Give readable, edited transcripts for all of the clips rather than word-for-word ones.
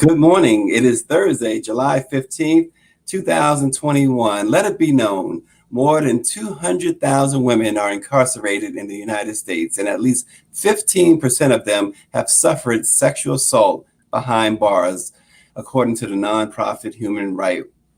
Good morning. It is Thursday, July 15th, 2021. Let it be known, more than 200,000 women are incarcerated in the United States, and at least 15% of them have suffered sexual assault behind bars, according to the nonprofit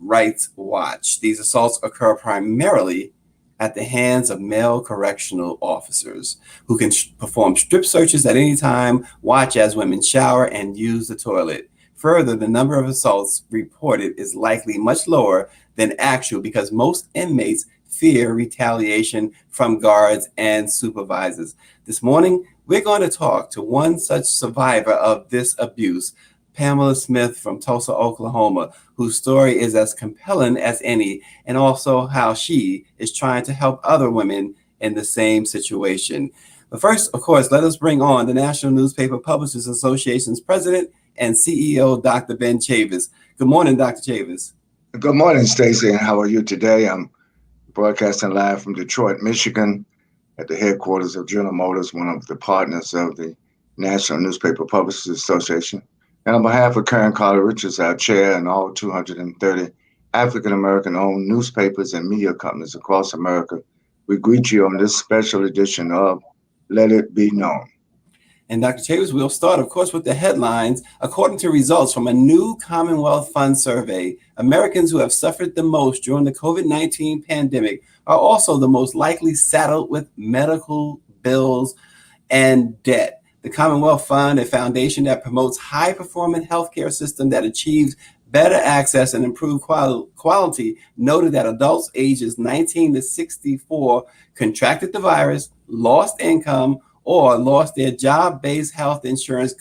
Rights Watch. These assaults occur primarily at the hands of male correctional officers who can perform strip searches at any time, watch as women shower, and use the toilet. Further, the number of assaults reported is likely much lower than actual because most inmates fear retaliation from guards and supervisors. This morning, we're going to talk to one such survivor of this abuse, Pamela Smith from Tulsa, Oklahoma, whose story is as compelling as any, and also how she is trying to help other women in the same situation. But first, of course, let us bring on the National Newspaper Publishers Association's president and CEO, Dr. Ben Chavis. Good morning, Dr. Chavis. Good morning, Stacy. How are you today? I'm broadcasting live from Detroit, Michigan, at the headquarters of General Motors, one of the partners of the National Newspaper Publishers Association. And on behalf of Karen Carter Richards, our chair, and all 230 African-American owned newspapers and media companies across America, we greet you on this special edition of Let It Be Known. And Dr. Chavis, we'll start, of course, with the headlines. According to results from a new Commonwealth Fund survey, Americans who have suffered the most during the COVID-19 pandemic are also the most likely saddled with medical bills and debt. The Commonwealth Fund, a foundation that promotes high-performing healthcare system that achieves better access and improved quality, noted that adults ages 19 to 64 contracted the virus, lost income, or lost their job-based health insurance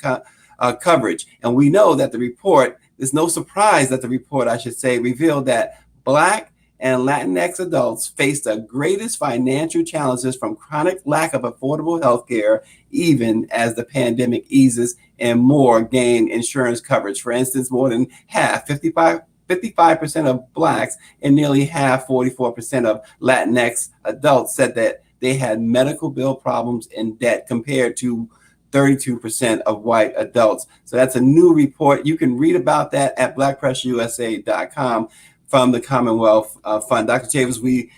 coverage. And we know that the report, there's no surprise that the report, I should say, revealed that Black and Latinx adults face the greatest financial challenges from chronic lack of affordable health care, even as the pandemic eases and more gain insurance coverage. For instance, more than half, 55% of Blacks and nearly half, 44% of Latinx adults said that they had medical bill problems and debt compared to 32% of white adults. So that's a new report. You can read about that at blackpressusa.com from the Commonwealth Fund. Dr. Chavis, we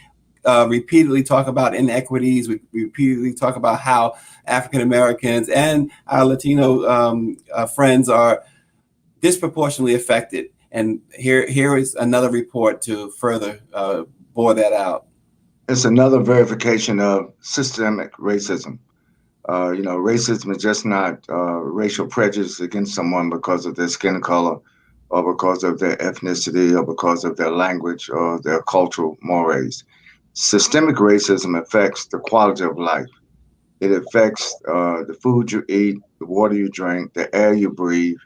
repeatedly talk about inequities. We repeatedly talk about how African Americans and our Latino friends are disproportionately affected. And here is another report to further bore that out. It's another verification of systemic racism. Racism is just not racial prejudice against someone because of their skin color or because of their ethnicity or because of their language or their cultural mores. Systemic racism affects the quality of life. It affects the food you eat, the water you drink, the air you breathe.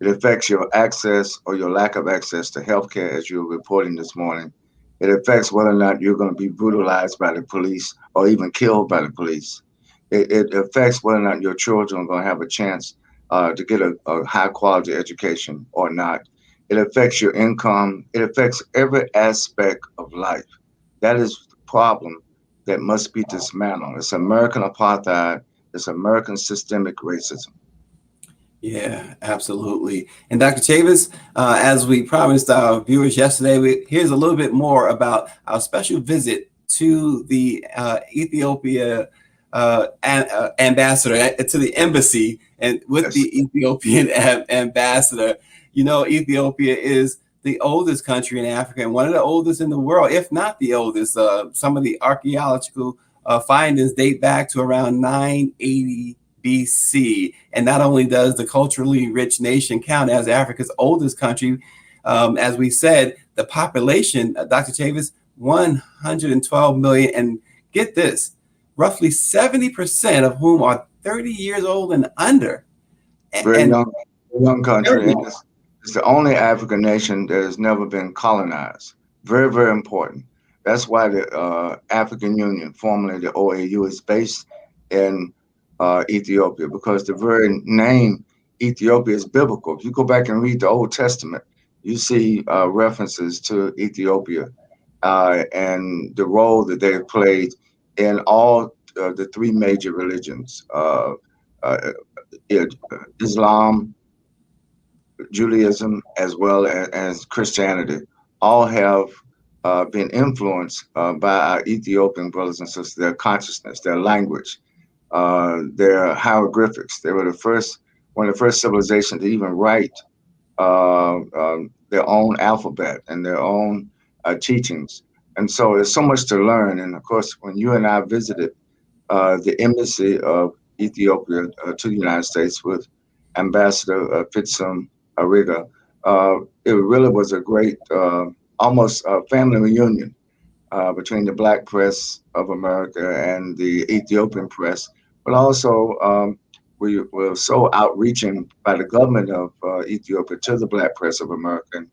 It affects your access or your lack of access to healthcare, as you were reporting this morning. It affects whether or not you're going to be brutalized by the police or even killed by the police. It affects whether or not your children are going to have a chance to get a high quality education or not. It affects your income. It affects every aspect of life. That is the problem that must be dismantled. It's American apartheid. It's American systemic racism. Yeah, absolutely. And Dr. Chavis, as we promised our viewers yesterday, here's a little bit more about our special visit to the Ethiopia ambassador, to the embassy, and with Yes. the Ethiopian ambassador. You know, Ethiopia is the oldest country in Africa and one of the oldest in the world, if not the oldest. Some of the archaeological findings date back to around 980 BC. And not only does the culturally rich nation count as Africa's oldest country, as we said, the population, Dr. Chavis, 112 million. And get this, roughly 70% of whom are 30 years old and under. Very young country. And it's the only African nation that has never been colonized. Very, very important. That's why the African Union, formerly the OAU, is based in Ethiopia, because the very name Ethiopia is biblical. If you go back and read the Old Testament, you see references to Ethiopia and the role that they have played in all the three major religions, uh, Islam, Judaism as well as Christianity all have been influenced by our Ethiopian brothers and sisters, their consciousness, their language, their hieroglyphics. They were one of the first civilizations to even write their own alphabet and their own teachings. And so there's so much to learn. And of course, when you and I visited the embassy of Ethiopia to the United States with Ambassador Fitsum Ariga, it really was a great, almost family reunion between the Black press of America and the Ethiopian press, but also we were so outreaching by the government of Ethiopia to the Black press of America. And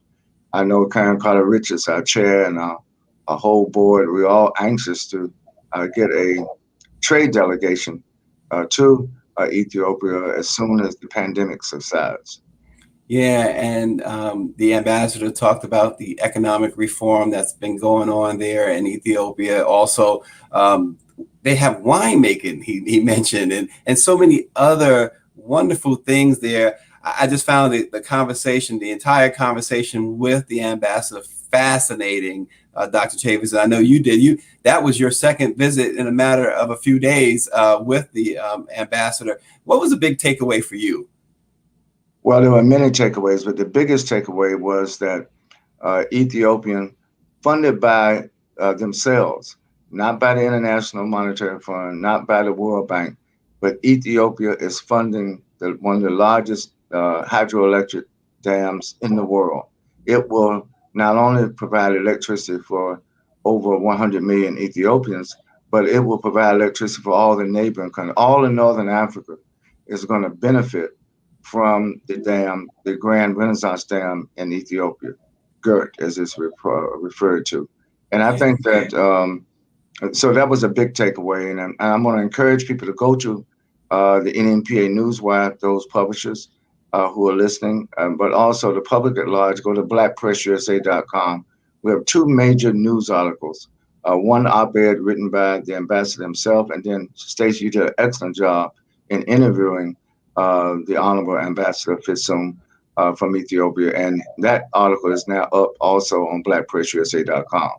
I know Karen Carter Richards, our chair, and our whole board, we're all anxious to get a trade delegation to Ethiopia as soon as the pandemic subsides. Yeah, and the ambassador talked about the economic reform that's been going on there in Ethiopia. Also, they have winemaking, he mentioned, and so many other wonderful things there. I just found the conversation, the entire conversation with the ambassador fascinating, Dr. Chavis. And I know you did. That was your second visit in a matter of a few days with the ambassador. What was a big takeaway for you? Well, there were many takeaways, but the biggest takeaway was that Ethiopian, funded by themselves, not by the International Monetary Fund, not by the World Bank, but Ethiopia is funding one of the largest hydroelectric dams in the world. It will not only provide electricity for over 100 million Ethiopians, but it will provide electricity for all the neighboring countries. All in Northern Africa is going to benefit from the dam, the Grand Renaissance Dam in Ethiopia, GERT as it's referred to. And I think that, so that was a big takeaway. And I'm going to encourage people to go to the NMPA Newswire, those publishers who are listening, but also the public at large, go to blackpressusa.com. We have two major news articles. One op-ed written by the ambassador himself, and then Stacey, you did an excellent job in interviewing the Honorable Ambassador Fitsum from Ethiopia, and that article is now up also on blackpressusa.com.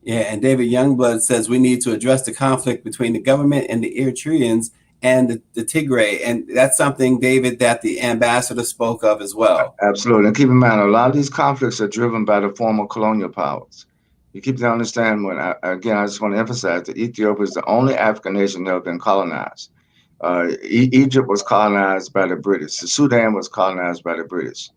Yeah, and David Youngblood says we need to address the conflict between the government and the Eritreans and the Tigray, and that's something, David, that the ambassador spoke of as well. Absolutely, and keep in mind, a lot of these conflicts are driven by the former colonial powers. You keep to understand I just want to emphasize that Ethiopia is the only African nation that has been colonized. Egypt was colonized by the British. The Sudan was colonized by the British.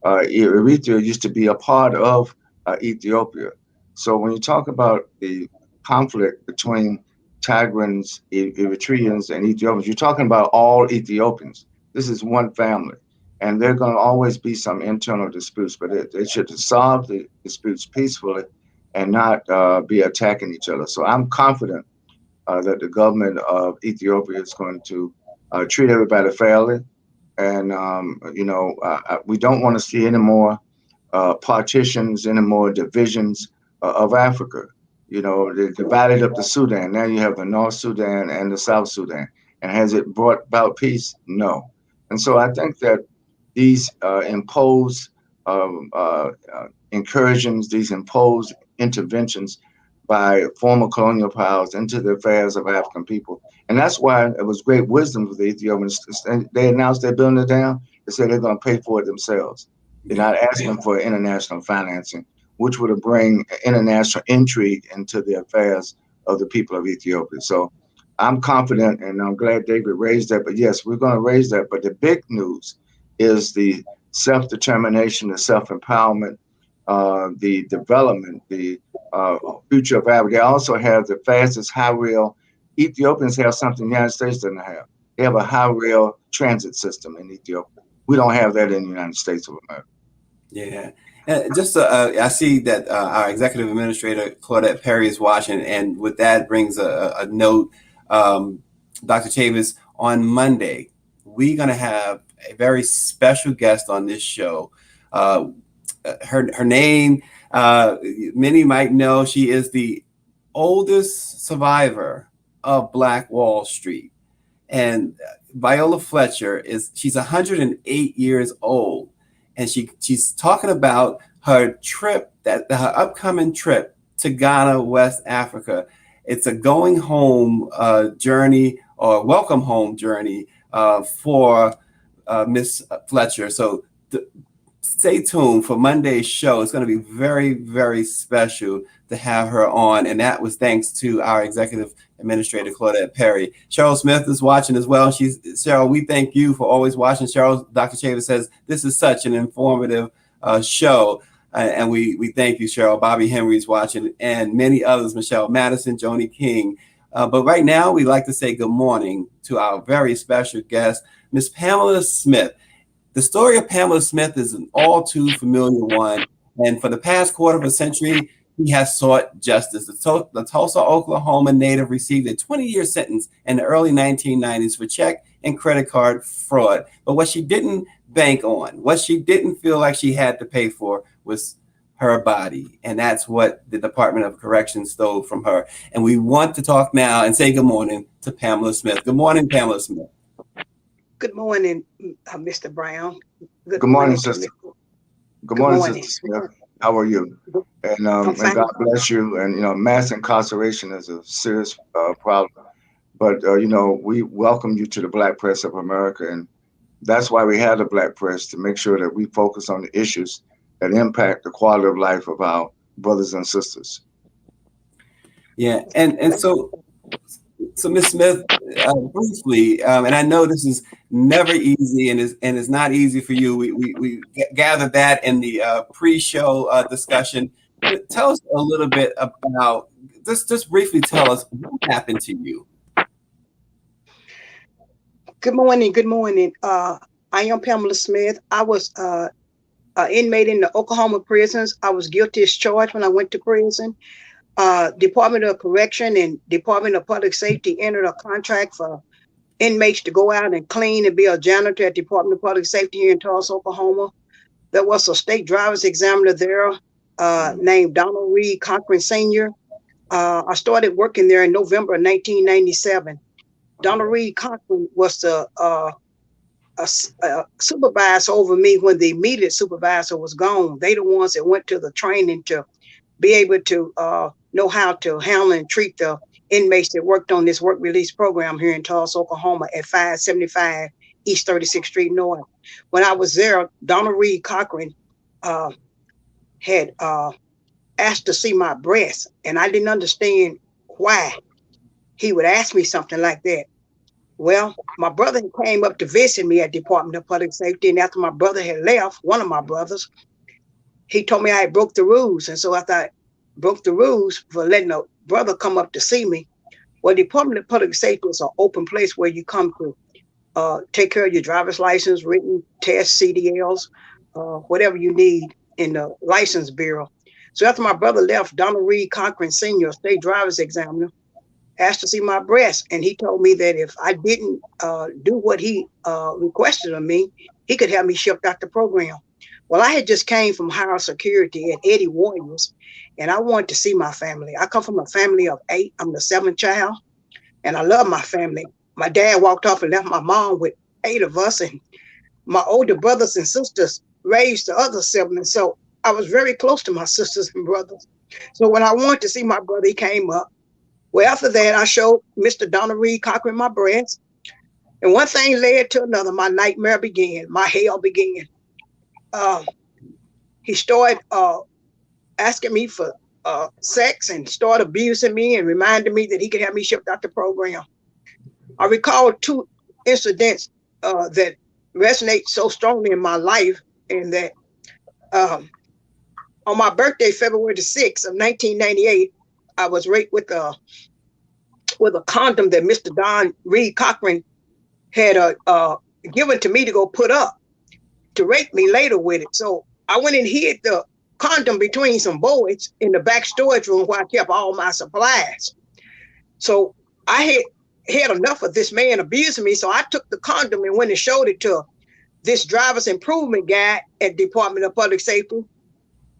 Eritrea used to be a part of Ethiopia. So when you talk about the conflict between Tigrans, Eritreans, and Ethiopians, you're talking about all Ethiopians. This is one family. And there are going to always be some internal disputes, but they should solve the disputes peacefully and not be attacking each other. So I'm confident that the government of Ethiopia is going to treat everybody fairly. And, we don't want to see any more partitions, any more divisions of Africa. You know, they divided up the Sudan. Now you have the North Sudan and the South Sudan. And has it brought about peace? No. And so I think that these imposed incursions, these imposed interventions by former colonial powers into the affairs of African people. And that's why it was great wisdom for the Ethiopians. They announced they're building it down. They said they're going to pay for it themselves. They're not asking for international financing, which would bring international intrigue into the affairs of the people of Ethiopia. So I'm confident, and I'm glad David raised that. But yes, we're going to raise that. But the big news is the self-determination, the self-empowerment, the development, the future of Africa. They also have the fastest high rail. Ethiopians have something the United States doesn't have. They have a high rail transit system in Ethiopia. We don't have that in the United States of America. Yeah. I see that our executive administrator, Claudette Perry, is watching. And with that brings a note, Dr. Chavis, on Monday, we're going to have a very special guest on this show. Her name, many might know, she is the oldest survivor of Black Wall Street. And Viola Fletcher she's 108 years old. and she's talking about her trip, her upcoming trip to Ghana, West Africa. It's a going home journey or welcome home journey for Miss Fletcher. So stay tuned for Monday's show. It's going to be very, very special to have her on. And that was thanks to our executive administrator, Claudette Perry. Cheryl Smith is watching as well. Cheryl, we thank you for always watching. Cheryl, Dr. Chavis says, this is such an informative show. And we thank you, Cheryl. Bobby Henry's watching, and many others, Michelle Madison, Joni King. But right now, we'd like to say good morning to our very special guest, Miss Pamela Smith. The story of Pamela Smith is an all too familiar one. And for the past quarter of a century, he has sought justice. The Tulsa, Oklahoma native received a 20-year sentence in the early 1990s for check and credit card fraud. But what she didn't bank on, what she didn't feel like she had to pay for, was her body. And that's what the Department of Corrections stole from her. And we want to talk now and say good morning to Pamela Smith. Good morning, Pamela Smith. Good morning, Mr. Brown. Good morning, sister. Good morning, Sister Smith. How are you? And God bless you. And, mass incarceration is a serious problem. But, we welcome you to the Black Press of America. And that's why we have the Black Press, to make sure that we focus on the issues that impact the quality of life of our brothers and sisters. Yeah. And so Ms. Smith, briefly, and I know this is never easy and is not easy for you. We gathered that in the pre-show discussion. Tell us a little bit about, just briefly tell us what happened to you. Good morning. Good morning. I am Pamela Smith. I was an inmate in the Oklahoma prisons. I was guilty as charged when I went to prison. Department of Correction and Department of Public Safety entered a contract for inmates to go out and clean and be a janitor at Department of Public Safety here in Tulsa, Oklahoma. There was a state driver's examiner there named Donald Reed Cochran Sr. I started working there in November of 1997. Donald Reed Cochran was the supervisor over me when the immediate supervisor was gone. They the ones that went to the training to be able to know how to handle and treat the inmates that worked on this work release program here in Tulsa, Oklahoma at 575 East 36th Street North. When I was there, Donald Reed Cochran had asked to see my breast, and I didn't understand why he would ask me something like that. Well, my brother came up to visit me at Department of Public Safety, and after my brother had left, one of my brothers, he told me I had broke the rules. And so I thought, broke the rules for letting a brother come up to see me. Well, Department of Public Safety is an open place where you come to take care of your driver's license, written tests, CDLs, whatever you need in the license bureau. So after my brother left, Donald Reed Cochran Sr., state driver's examiner, asked to see my breast. And he told me that if I didn't do what he requested of me, he could have me shipped out the program. Well, I had just came from higher security at Eddie Warriors, and I wanted to see my family. I come from a family of 8. I'm the 7th child, and I love my family. My dad walked off and left my mom with 8 of us, and my older brothers and sisters raised the other 7. And so I was very close to my sisters and brothers. So when I wanted to see my brother, he came up. Well, after that, I showed Mr. Donald Reed Cochran my breast, and one thing led to another. My nightmare began. My hell began. He started asking me for sex and started abusing me and reminded me that he could have me shipped out the program. I recall 2 incidents that resonate so strongly in my life, and that on my birthday, February the 6th of 1998, I was raped with a condom that Mr. Don Reed Cochran had given to me to go put up to rape me later with it. So I went and hid the condom between some boards in the back storage room where I kept all my supplies. So I had enough of this man abusing me. So I took the condom and went and showed it to this driver's improvement guy at Department of Public Safety.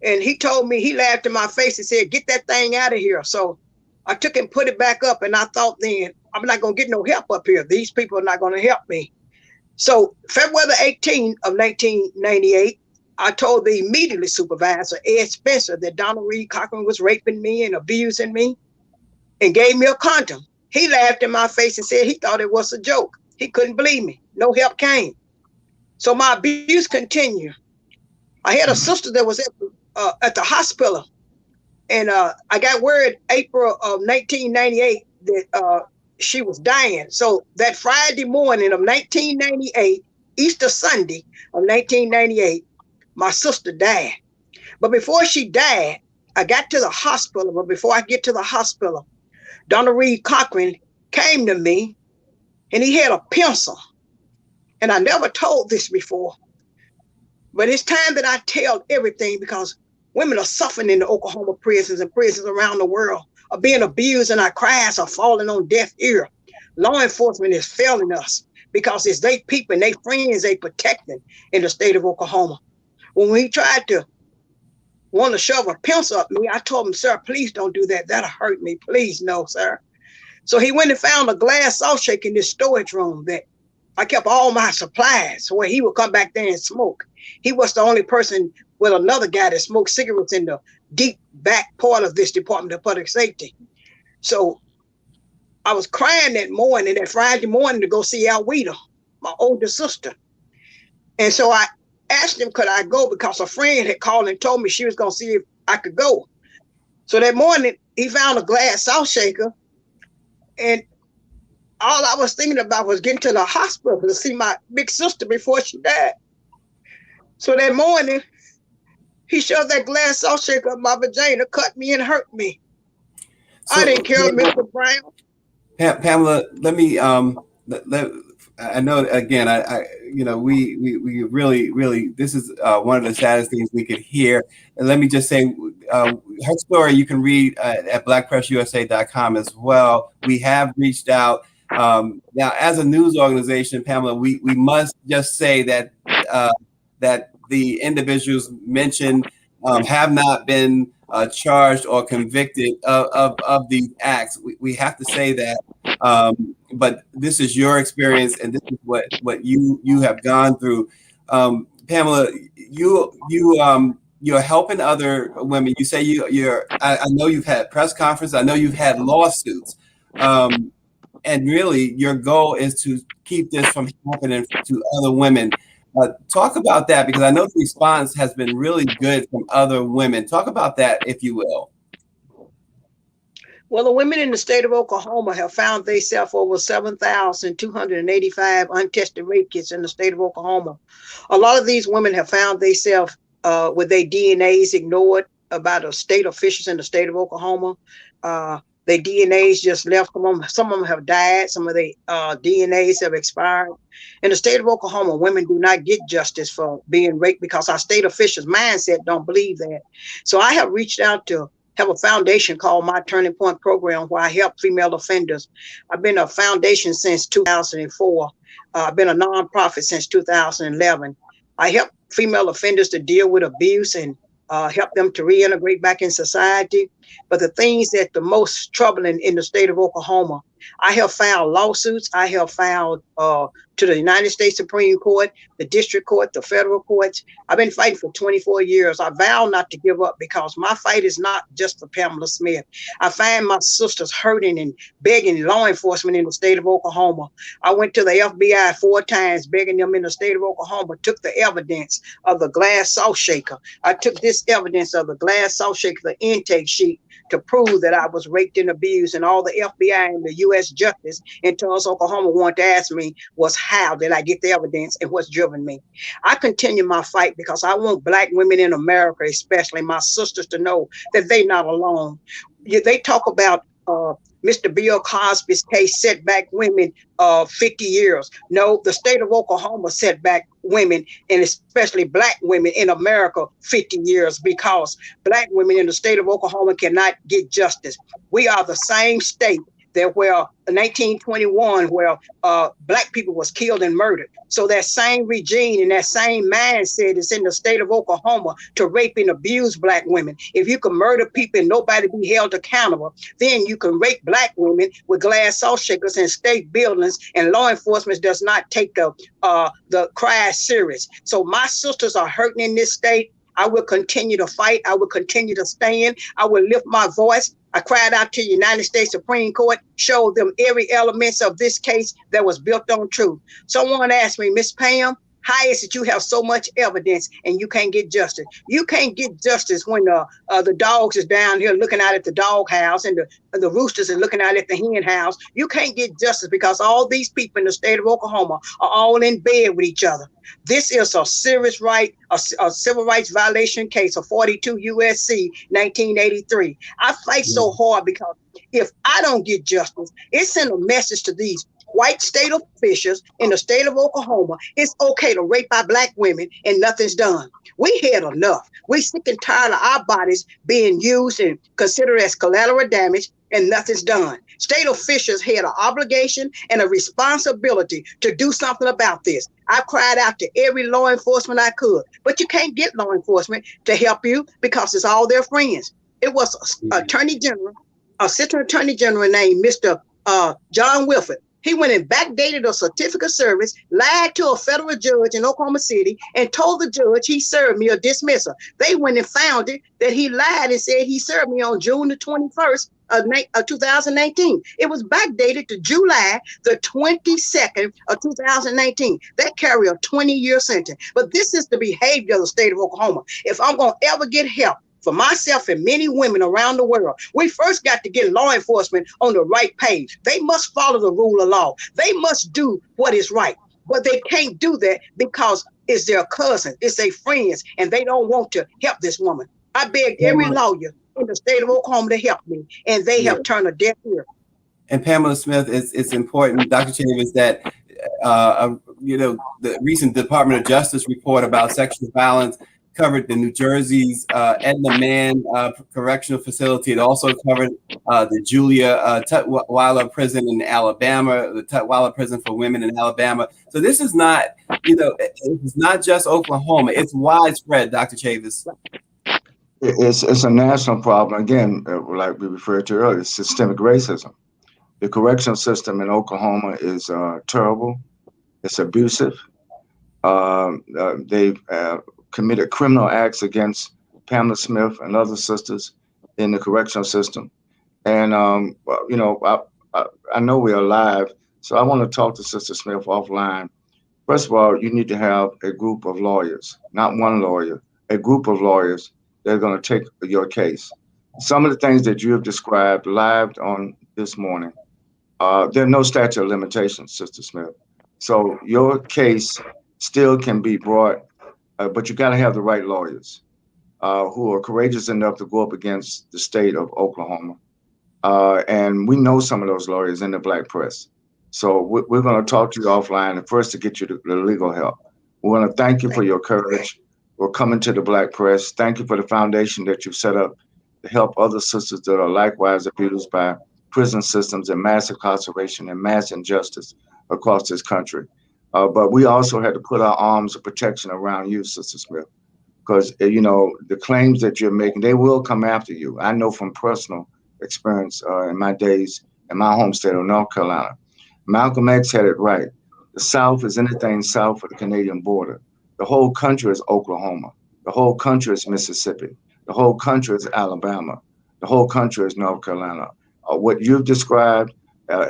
And he told me, he laughed in my face and said, "Get that thing out of here." So I took and put it back up, and I thought then, I'm not going to get no help up here. These people are not going to help me. So February the 18th of 1998, I told the immediately supervisor, Ed Spencer, that Donald Reed Cochran was raping me and abusing me and gave me a condom. He laughed in my face and said he thought it was a joke. He couldn't believe me. No help came. So my abuse continued. I had a sister that was at the hospital, and I got word April of 1998 that she was dying. So that Friday morning of 1998, Easter Sunday of 1998, my sister died. But before she died, I got to the hospital. But before I get to the hospital, Donald Reed Cochran came to me, and he had a pencil. And I never told this before. But it's time that I tell everything, because women are suffering in the Oklahoma prisons and prisons around the world, are being abused, and our cries are falling on deaf ear. Law enforcement is failing us because it's they people and they friends they protecting in the state of Oklahoma. When we tried to want to shove a pencil up me, I told him, sir, please don't do that. That'll hurt me. Please, no, sir. So he went and found a glass salt shaker in this storage room that I kept all my supplies where he would come back there and smoke. He was the only person with another guy that smoked cigarettes in the deep back part of this Department of Public Safety. So I was crying that morning, that Friday morning, to go see Alwita, my older sister. And so I asked him, could I go? Because a friend had called and told me she was going to see if I could go. So that morning, he found a glass salt shaker, and all I was thinking about was getting to the hospital to see my big sister before she died. So that morning, he shoved that glass salt shaker up my vagina, cut me and hurt me. So, I didn't care, Mr. Brown. Pamela, let me, I know, again, we really, this is one of the saddest things we could hear. And let me just say, her story you can read at blackpressusa.com as well. We have reached out. Now, as a news organization, Pamela, we must just say that that the individuals mentioned have not been charged or convicted of these acts. We have to say that. But this is your experience, and this is what you have gone through. Pamela, you're helping other women. You say I know you've had press conferences. I know you've had lawsuits. And really, your goal is to keep this from happening to other women. Talk about that, because I know the response has been really good from other women. Talk about that, if you will. Well, the women in the state of Oklahoma have found themselves over 7,285 untested rape kits in the state of Oklahoma. A lot of these women have found themselves with their DNAs ignored by the state officials in the state of Oklahoma. Their DNAs just left. Some of them have died. Some of their DNAs have expired. In the state of Oklahoma, women do not get justice for being raped because our state officials' mindset don't believe that. So I have reached out to have a foundation called My Turning Point Program, where I help female offenders. I've been a foundation since 2004. I've been a nonprofit since 2011. I help female offenders to deal with abuse and help them to reintegrate back in society. But the things that the most troubling in the state of Oklahoma, I have filed lawsuits. I have filed to the United States Supreme Court, the district court, the federal courts. I've been fighting for 24 years. I vow not to give up, because my fight is not just for Pamela Smith. I find my sisters hurting and begging law enforcement in the state of Oklahoma. I went to the FBI 4 times begging them in the state of Oklahoma, took the evidence of the glass salt shaker. I took this evidence of the glass salt shaker, the intake sheet, to prove that I was raped and abused. And all the FBI and the U.S. Justice in Tulsa, Oklahoma wanted to ask me was, how did I get the evidence and what's driven me? I continue my fight because I want Black women in America, especially my sisters, to know that they're not alone. They talk about Mr. Bill Cosby's case set back women 50 years. No, the state of Oklahoma set back women, and especially Black women in America, 50 years, because Black women in the state of Oklahoma cannot get justice. We are the same state that where 1921, where black people was killed and murdered. So that same regime and that same mindset is in the state of Oklahoma to rape and abuse black women. If you can murder people and nobody be held accountable, then you can rape black women with glass salt shakers in state buildings, and law enforcement does not take the cry serious. So my sisters are hurting in this state. I will continue to fight. I will continue to stand. I will lift my voice. I cried out to the United States Supreme Court, showed them every element of this case that was built on truth. Someone asked me, Miss Pam, how is it you have so much evidence and you can't get justice? You can't get justice when the dogs is down here looking out at the dog house and the roosters are looking out at the hen house. You can't get justice because all these people in the state of Oklahoma are all in bed with each other. This is a serious a civil rights violation case of 42 USC 1983. I fight so hard because if I don't get justice, it sends a message to these white state officials in the state of Oklahoma. It's okay to rape our black women and nothing's done. We had enough. We sick and tired of our bodies being used and considered as collateral damage, and nothing's done. State officials had an obligation and a responsibility to do something about this. I cried out to every law enforcement I could, but you can't get law enforcement to help you because it's all their friends. It was Attorney General, Assistant Attorney General named Mr. John Wilford. He went and backdated a certificate of service, lied to a federal judge in Oklahoma City, and told the judge he served me a dismissal. They went and found it that he lied and said he served me on June the 21st of 2019. It was backdated to July the 22nd of 2019. That carry a 20-year sentence. But this is the behavior of the state of Oklahoma. If I'm going to ever get help for myself and many women around the world, we first got to get law enforcement on the right page. They must follow the rule of law. They must do what is right. But they can't do that because it's their cousin, it's their friends, and they don't want to help this woman. I begged every lawyer in the state of Oklahoma to help me, and they have turned a deaf ear. And Pamela Smith, it's important, Dr. Chavis, that the recent Department of Justice report about sexual violence covered the New Jersey's Edna Mahan Correctional Facility. It also covered the Julia Tutwiler Prison in Alabama, the Tutwiler Prison for Women in Alabama. So this is not, it's not just Oklahoma. It's widespread, Dr. Chavis. It's a national problem. Again, like we referred to earlier, systemic racism. The correctional system in Oklahoma is terrible. It's abusive. They've committed criminal acts against Pamela Smith and other sisters in the correctional system. And, I know we're alive, so I want to talk to Sister Smith offline. First of all, you need to have a group of lawyers, not one lawyer, a group of lawyers that are going to take your case. Some of the things that you have described live on this morning, there are no statute of limitations, Sister Smith. So your case still can be brought, but you got to have the right lawyers who are courageous enough to go up against the state of Oklahoma. And we know some of those lawyers in the Black press. So we're going to talk to you offline and first to get you the legal help. We want to thank you for your courage for coming to the Black press. Thank you for the foundation that you've set up to help other sisters that are likewise abused by prison systems and mass incarceration and mass injustice across this country. But we also had to put our arms of protection around you, Sister Smith, because, the claims that you're making, they will come after you. I know from personal experience in my days in my home state of North Carolina. Malcolm X had it right. The South is anything south of the Canadian border. The whole country is Oklahoma. The whole country is Mississippi. The whole country is Alabama. The whole country is North Carolina. What you've described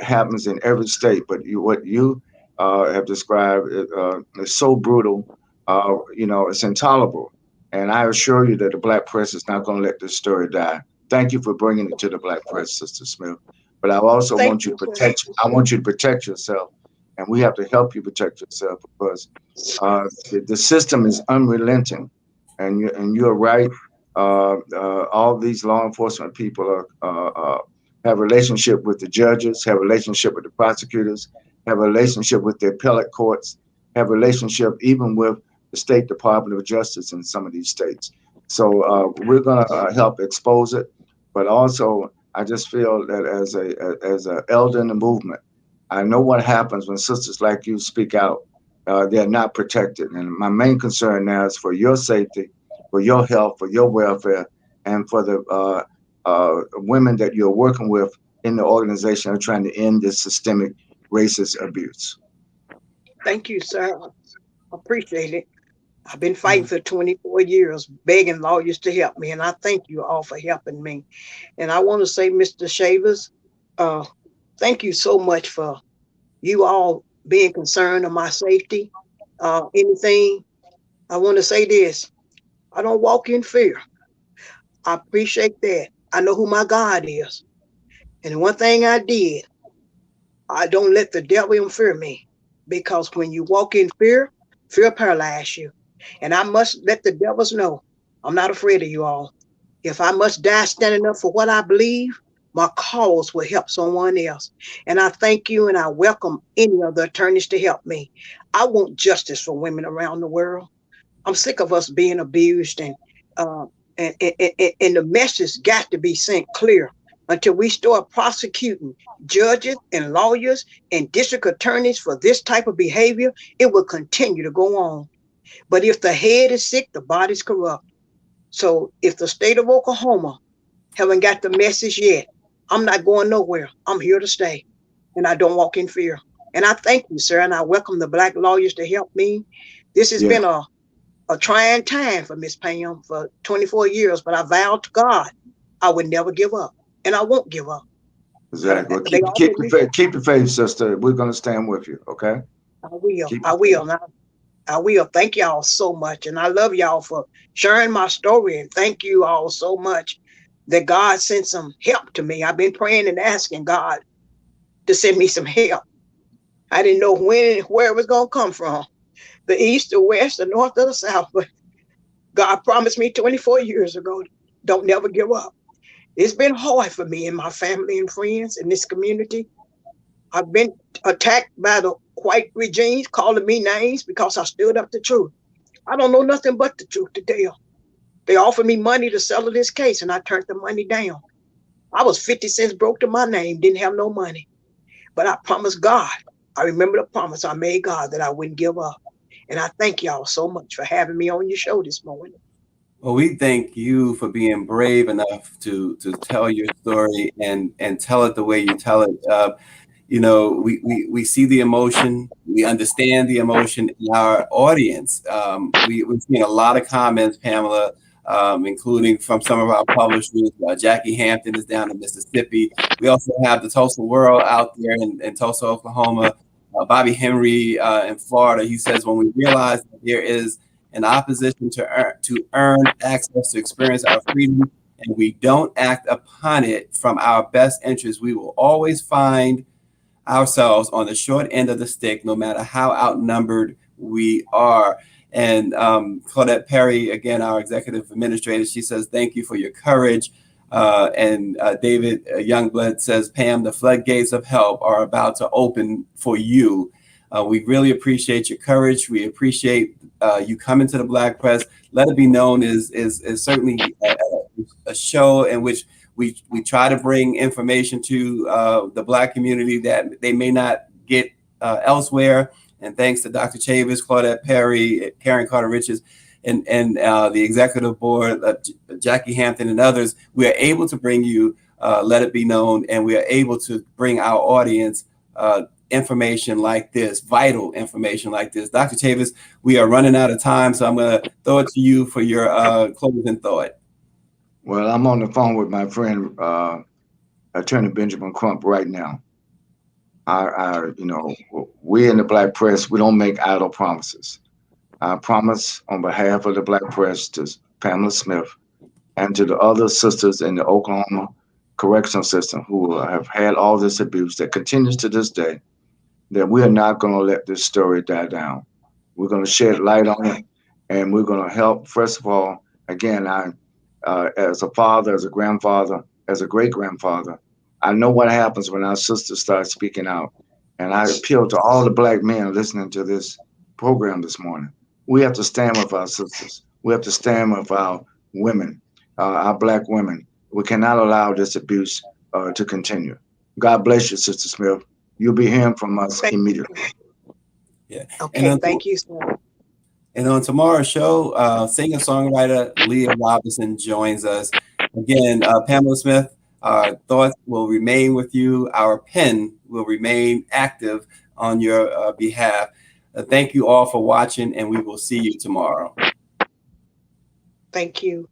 happens in every state, but what you have described is so brutal, it's intolerable. And I assure you that the Black press is not going to let this story die. Thank you for bringing it to the Black press, Sister Smith. But I also want you to protect yourself, and we have to help you protect yourself because the system is unrelenting, and you're right. All these law enforcement people have a relationship with the judges, have a relationship with the prosecutors, have a relationship with the appellate courts, have a relationship even with the State Department of Justice in some of these states. So we're going to help expose it, but also I just feel that as a elder in the movement, I know what happens when sisters like you speak out. They're not protected, and my main concern now is for your safety, for your health, for your welfare, and for the women that you're working with in the organization are trying to end this systemic racist abuse. Thank you, sir. I appreciate it. I've been fighting for 24 years, begging lawyers to help me, and I thank you all for helping me. And I want to say, Mr. Chavis, uh, thank you so much for you all being concerned of my safety. Anything, I want to say this. I don't walk in fear. I appreciate that. I know who my God is. And one thing I did, I don't let the devil fear me. Because when you walk in fear, fear paralyzes you. And I must let the devils know I'm not afraid of you all. If I must die standing up for what I believe, my cause will help someone else. And I thank you and I welcome any of the attorneys to help me. I want justice for women around the world. I'm sick of us being abused uh, and the message got to be sent clear until we start prosecuting judges and lawyers and district attorneys for this type of behavior. It will continue to go on. But if the head is sick, the body's corrupt. So if the state of Oklahoma haven't got the message yet, I'm not going nowhere. I'm here to stay. And I don't walk in fear. And I thank you, sir. And I welcome the Black lawyers to help me. This has been a trying time for Miss Pam for 24 years, but I vowed to God I would never give up. And I won't give up. Exactly. Well, keep your faith, sister. We're going to stand with you. Okay. I will. I will. I will. Thank y'all so much. And I love y'all for sharing my story. And thank you all so much that God sent some help to me. I've been praying and asking God to send me some help. I didn't know when and where it was going to come from, the east, the west, the north, or the south. But God promised me 24 years ago, don't never give up. It's been hard for me and my family and friends in this community. I've been attacked by the white regimes, calling me names because I stood up the truth. I don't know nothing but the truth to tell. They offered me money to settle this case, and I turned the money down. I was 50 cents broke to my name, didn't have no money. But I promised God, I remember the promise I made God that I wouldn't give up. And I thank y'all so much for having me on your show this morning. Well, we thank you for being brave enough to tell your story and tell it the way you tell it. You know, we see the emotion, we understand the emotion in our audience. We've seen a lot of comments, Pamela, including from some of our publishers. Jackie Hampton is down in Mississippi. We also have the Tulsa World out there in Tulsa, Oklahoma. Bobby Henry in Florida. He says, when we realize that there is an opposition to earn access to experience our freedom, and we don't act upon it from our best interest, we will always find ourselves on the short end of the stick, no matter how outnumbered we are. And Claudette Perry, again, our executive administrator, she says, thank you for your courage. And David Youngblood says, Pam, the floodgates of help are about to open for you. We really appreciate your courage. We appreciate you coming to the Black Press. Let It Be Known is certainly a show in which we try to bring information to the Black community that they may not get elsewhere. And thanks to Dr. Chavis, Claudette Perry, Karen Carter-Richards, and the executive board, Jackie Hampton and others, we are able to bring you Let It Be Known, and we are able to bring our audience information like this, vital information like this. Dr. Chavis, we are running out of time, so I'm going to throw it to you for your closing thought. Well, I'm on the phone with my friend, Attorney Benjamin Crump right now. We in the Black Press, we don't make idle promises. I promise on behalf of the Black Press to Pamela Smith and to the other sisters in the Oklahoma correctional system who have had all this abuse that continues to this day, that we are not going to let this story die down. We're going to shed light on it, and we're going to help. First of all, again, as a father, as a grandfather, as a great-grandfather, I know what happens when our sisters start speaking out. And I appeal to all the Black men listening to this program this morning. We have to stand with our sisters. We have to stand with our women, our Black women. We cannot allow this abuse to continue. God bless you, Sister Smith. You'll be hearing from us immediately. Yeah. Okay, thank you, sir. And on tomorrow's show, singer-songwriter Leah Robinson joins us. Again, Pamela Smith, our thoughts will remain with you. Our pen will remain active on your behalf. Thank you all for watching, and we will see you tomorrow. Thank you.